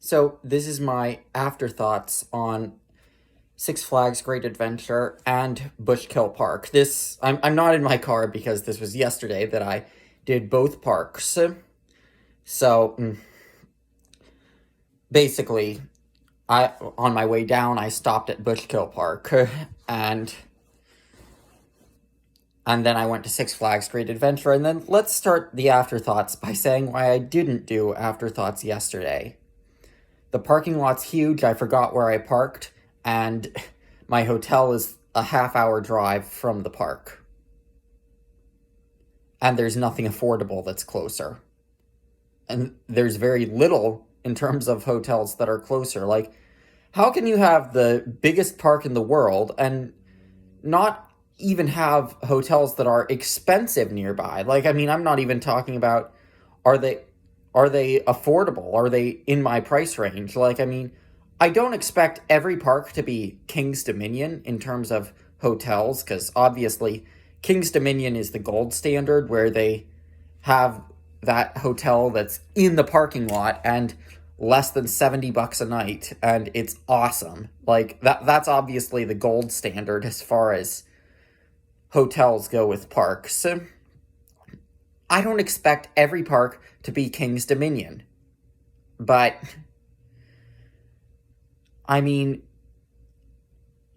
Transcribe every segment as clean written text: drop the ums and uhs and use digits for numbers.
So this is my afterthoughts on Six Flags Great Adventure and Bushkill Park. I'm not in my car because this was yesterday that I did both parks. So basically, I on my way down I stopped at Bushkill Park and and then I went to Six Flags Great Adventure, and then let's start the afterthoughts by saying why I didn't do afterthoughts yesterday. The parking lot's huge. I forgot where I parked, and my hotel is a half-hour drive from the park. And there's nothing affordable that's closer. And there's very little in terms of hotels that are closer. Like, how can you have the biggest park in the world and not even have hotels that are expensive nearby? Like, I mean, I'm not even talking about are they are they affordable? Are they in my price range? Like, I mean, I don't expect every park to be King's Dominion in terms of hotels, because obviously King's Dominion is the gold standard where they have that hotel that's in the parking lot and less than $70 a night, and it's awesome. Like, that's obviously the gold standard as far as hotels go with parks. I don't expect every park to be King's Dominion. But, I mean,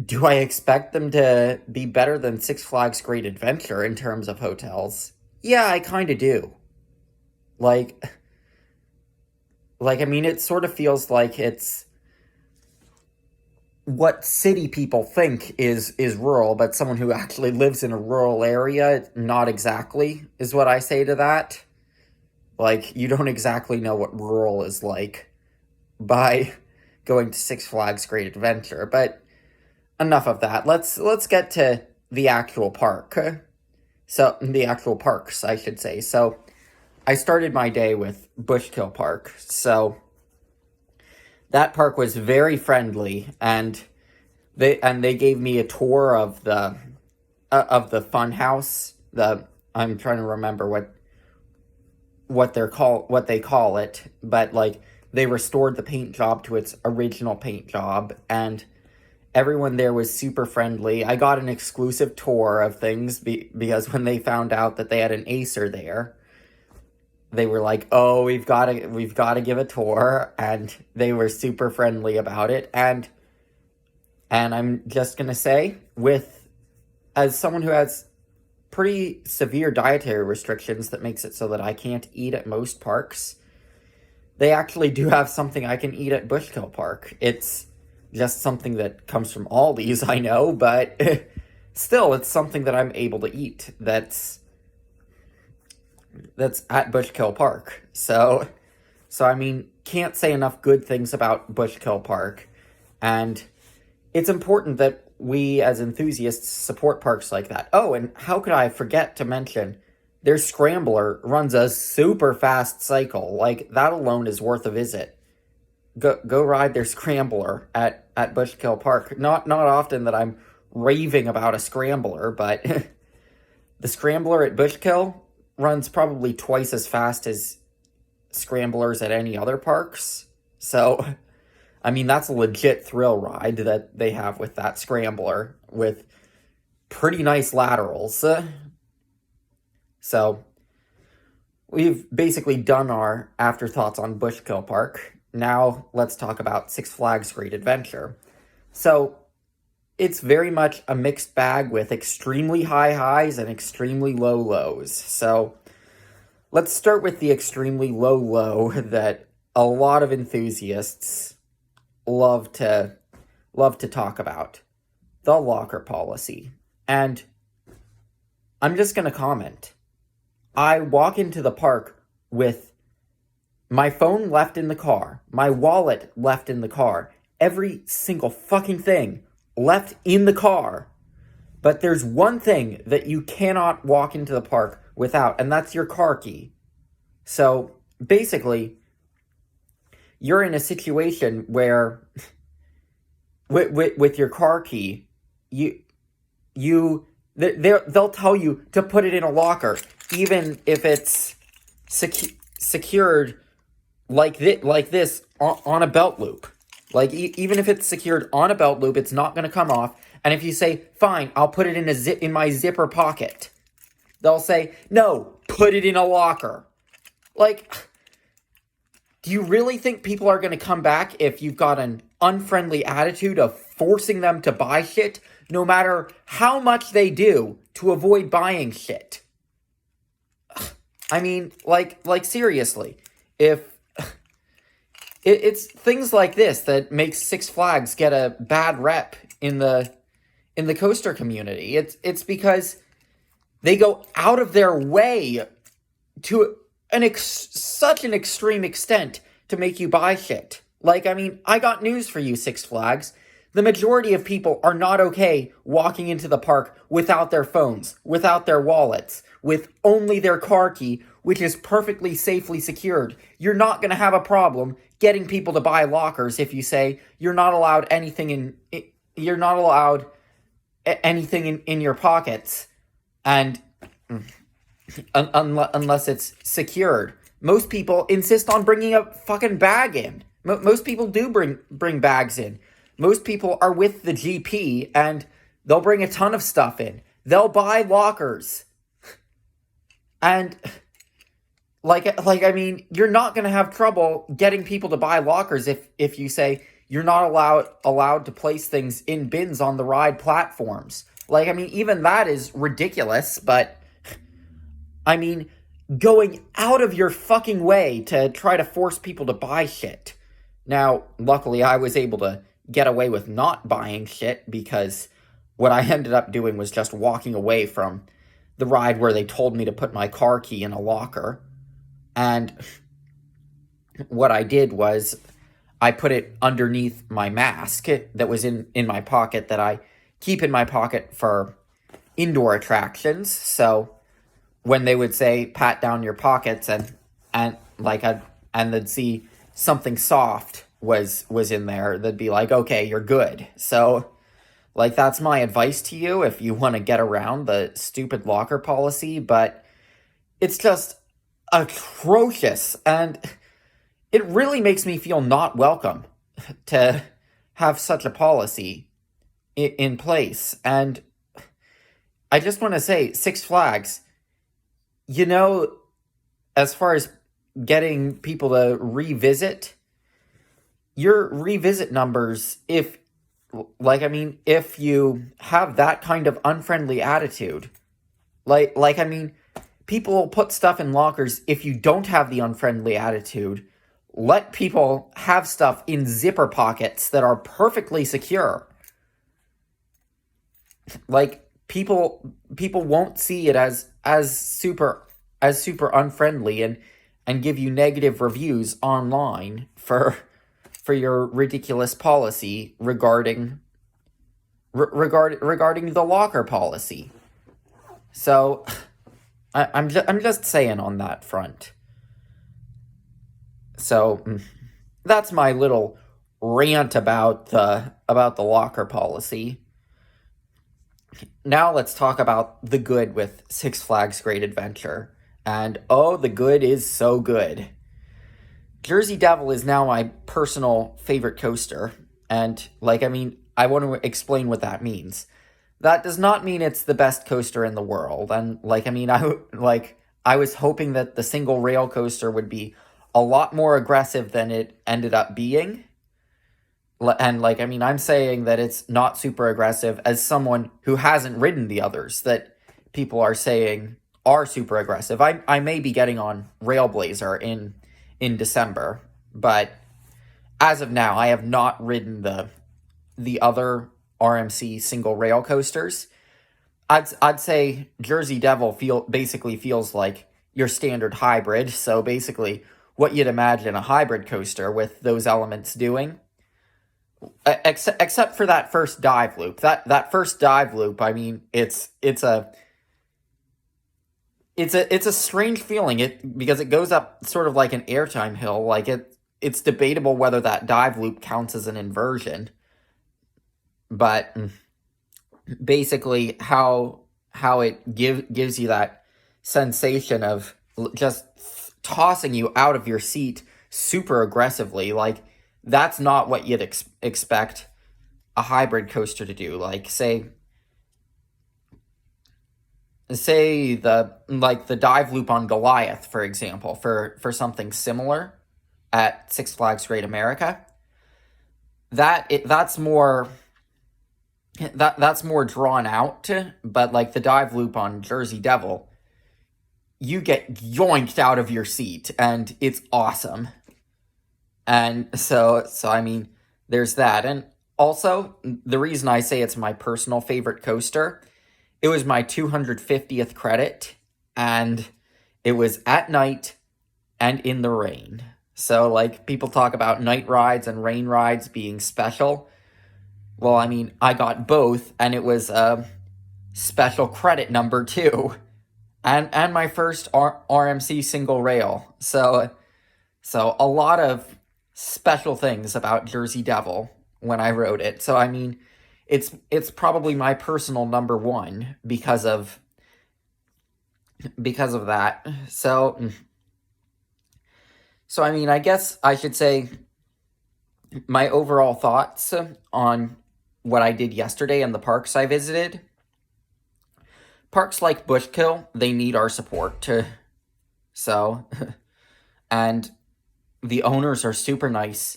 do I expect them to be better than Six Flags Great Adventure in terms of hotels? Yeah, I kind of do. Like, I mean, it sort of feels like it's what city people think is rural, but someone who actually lives in a rural area, not exactly, is what I say to that. Like, you don't exactly know what rural is like by going to Six Flags Great Adventure. But enough of that. Let's get to the actual park. So, the actual parks, I should say. So, I started my day with Bushkill Park. So, that park was very friendly, and they gave me a tour of the fun house. I'm trying to remember what they call it, but like they restored the paint job to its original paint job, and everyone there was super friendly. I got an exclusive tour of things because when they found out that they had an Acer there, they were like, "Oh, we've got to give a tour," and they were super friendly about it. And I'm just gonna say, as someone who has pretty severe dietary restrictions that makes it so that I can't eat at most parks, they actually do have something I can eat at Bushkill Park. It's just something that comes from Aldi's, I know, but still, it's something that I'm able to eat. That's at Bushkill Park. So I mean, can't say enough good things about Bushkill Park. And it's important that we as enthusiasts support parks like that. Oh, and how could I forget to mention their scrambler runs a super fast cycle. Like, that alone is worth a visit. Go ride their scrambler at Bushkill Park. Not often that I'm raving about a scrambler, but the scrambler at Bushkill runs probably twice as fast as scramblers at any other parks. So, I mean, that's a legit thrill ride that they have with that scrambler with pretty nice laterals. So, we've basically done our afterthoughts on Bushkill Park. Now, let's talk about Six Flags Great Adventure. So, it's very much a mixed bag with extremely high highs and extremely low lows. So, let's start with the extremely low low that a lot of enthusiasts love to talk about. The locker policy. And I'm just going to comment. I walk into the park with my phone left in the car, my wallet left in the car, every single fucking thing left in the car. But there's one thing that you cannot walk into the park without, and that's your car key. So basically, you're in a situation where with your car key, they'll tell you to put it in a locker, even if it's secured like this on a belt loop. Like, even if it's secured on a belt loop, it's not going to come off. And if you say, fine, I'll put it in my zipper pocket, they'll say, no, put it in a locker. Like, do you really think people are going to come back if you've got an unfriendly attitude of forcing them to buy shit, no matter how much they do to avoid buying shit? I mean, like seriously, if it's things like this that makes Six Flags get a bad rep in the coaster community. It's because they go out of their way to such an extreme extent to make you buy shit. Like, I mean, I got news for you, Six Flags. The majority of people are not okay walking into the park without their phones, without their wallets, with only their car key, which is perfectly safely secured. You're not going to have a problem getting people to buy lockers if you say you're not allowed anything in your pockets, and unless it's secured. Most people insist on bringing a fucking bag in. Most people do bring bags in. Most people are with the GP and they'll bring a ton of stuff in. They'll buy lockers. And I mean, you're not going to have trouble getting people to buy lockers if you say you're not allowed to place things in bins on the ride platforms. Like, I mean, even that is ridiculous, but I mean, going out of your fucking way to try to force people to buy shit. Now, luckily, I was able to get away with not buying shit because what I ended up doing was just walking away from the ride where they told me to put my car key in a locker. And what I did was I put it underneath my mask that was in my pocket that I keep in my pocket for indoor attractions. So when they would say, pat down your pockets and they'd see something soft was in there, they'd be like, okay, you're good. So, like, that's my advice to you if you want to get around the stupid locker policy, but it's just atrocious, and it really makes me feel not welcome to have such a policy in place. And I just want to say, Six Flags, you know, as far as getting people to revisit, your revisit numbers, if you have that kind of unfriendly attitude, people will put stuff in lockers if you don't have the unfriendly attitude. Let people have stuff in zipper pockets that are perfectly secure. Like, people won't see it as super unfriendly and give you negative reviews online for your ridiculous policy regarding the locker policy. So I'm just saying on that front. So that's my little rant about the locker policy. Now let's talk about the good with Six Flags Great Adventure. And oh, the good is so good. Jersey Devil is now my personal favorite coaster. And I want to explain what that means. That does not mean it's the best coaster in the world. And I was hoping that the single rail coaster would be a lot more aggressive than it ended up being. And I'm saying that it's not super aggressive as someone who hasn't ridden the others that people are saying are super aggressive. I may be getting on Railblazer in December, but as of now, I have not ridden the other RMC single rail coasters. I'd say Jersey Devil basically feels like your standard hybrid. So basically, what you'd imagine a hybrid coaster with those elements doing. Except for that first dive loop. That first dive loop, I mean, it's a strange feeling because it goes up sort of like an airtime hill. Like it's debatable whether that dive loop counts as an inversion. But basically how it gives you that sensation of just tossing you out of your seat super aggressively. Like, that's not what you'd expect a hybrid coaster to do. Like, say the dive loop on Goliath, for example, for something similar at Six Flags Great America. That's more drawn out, but like the dive loop on Jersey Devil, you get yoinked out of your seat and it's awesome. And so I mean, there's that. And also, the reason I say it's my personal favorite coaster, it was my 250th credit, and it was at night and in the rain. So, like, people talk about night rides and rain rides being special. Well, I mean, I got both, and it was special credit number 2, and my first RMC single rail. So a lot of special things about Jersey Devil when I rode it. So I mean, it's probably my personal number 1 because of that. So I mean, I guess I should say my overall thoughts on what I did yesterday and the parks I visited. Parks like Bushkill, they need our support. So, and the owners are super nice.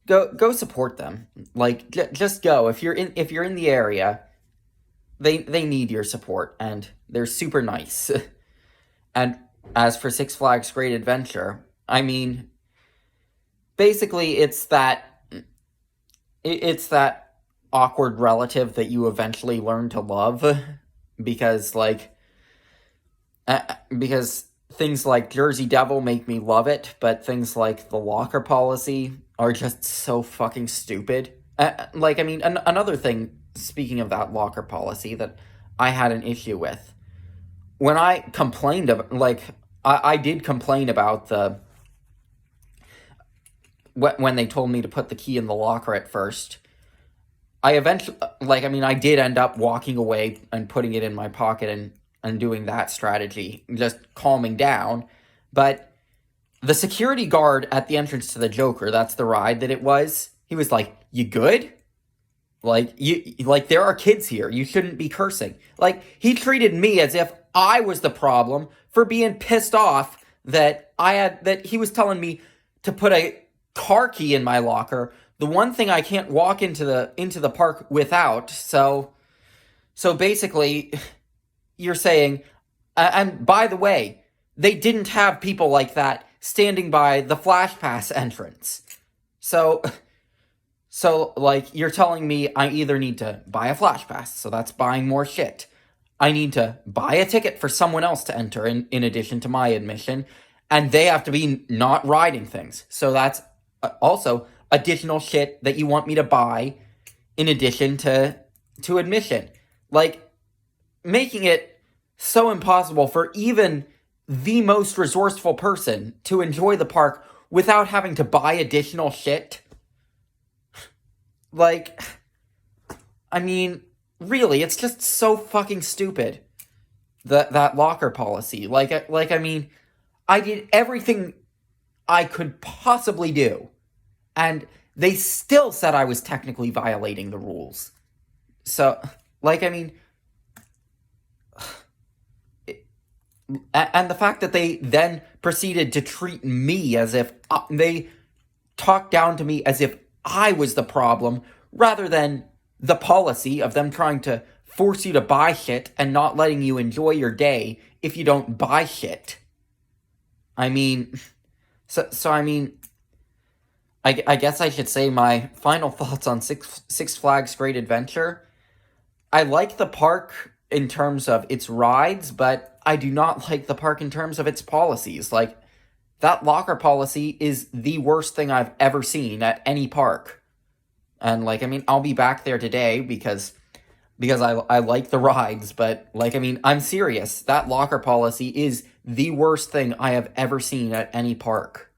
Go support them. Like, just go. If you're in the area, they need your support, and they're super nice. And as for Six Flags Great Adventure, I mean, basically it's that awkward relative that you eventually learn to love, because because things like Jersey Devil make me love it, but things like the locker policy are just so fucking stupid. Like, I mean, another thing, speaking of that locker policy, that I had an issue with, when I complained of, like, I did complain about when they told me to put the key in the locker at first. I eventually, like, I mean, I did end up walking away and putting it in my pocket and doing that strategy, just calming down. But the security guard at the entrance to the Joker, that's the ride that it was, he was like, "You good? Like, there are kids here. You shouldn't be cursing." Like, he treated me as if I was the problem for being pissed off that he was telling me to put a car key in my locker, the one thing I can't walk into the park without. So basically, you're saying, and by the way, they didn't have people like that standing by the Flash Pass entrance. So like, you're telling me I either need to buy a Flash Pass, so that's buying more shit. I need to buy a ticket for someone else to enter in addition to my admission, and they have to be not riding things. So that's also additional shit that you want me to buy in addition to admission. Like, making it so impossible for even the most resourceful person to enjoy the park without having to buy additional shit. Like, I mean, really, it's just so fucking stupid, that locker policy. Like, I mean, I did everything I could possibly do, and they still said I was technically violating the rules. So, like, I mean, and the fact that they then proceeded to treat me as if they talked down to me as if I was the problem, rather than the policy of them trying to force you to buy shit and not letting you enjoy your day if you don't buy shit. I mean, so I mean, I guess I should say my final thoughts on Six Flags Great Adventure. I like the park in terms of its rides, but I do not like the park in terms of its policies. Like, that locker policy is the worst thing I've ever seen at any park. And, like, I mean, I'll be back there today because I like the rides, but, like, I mean, I'm serious. That locker policy is the worst thing I have ever seen at any park.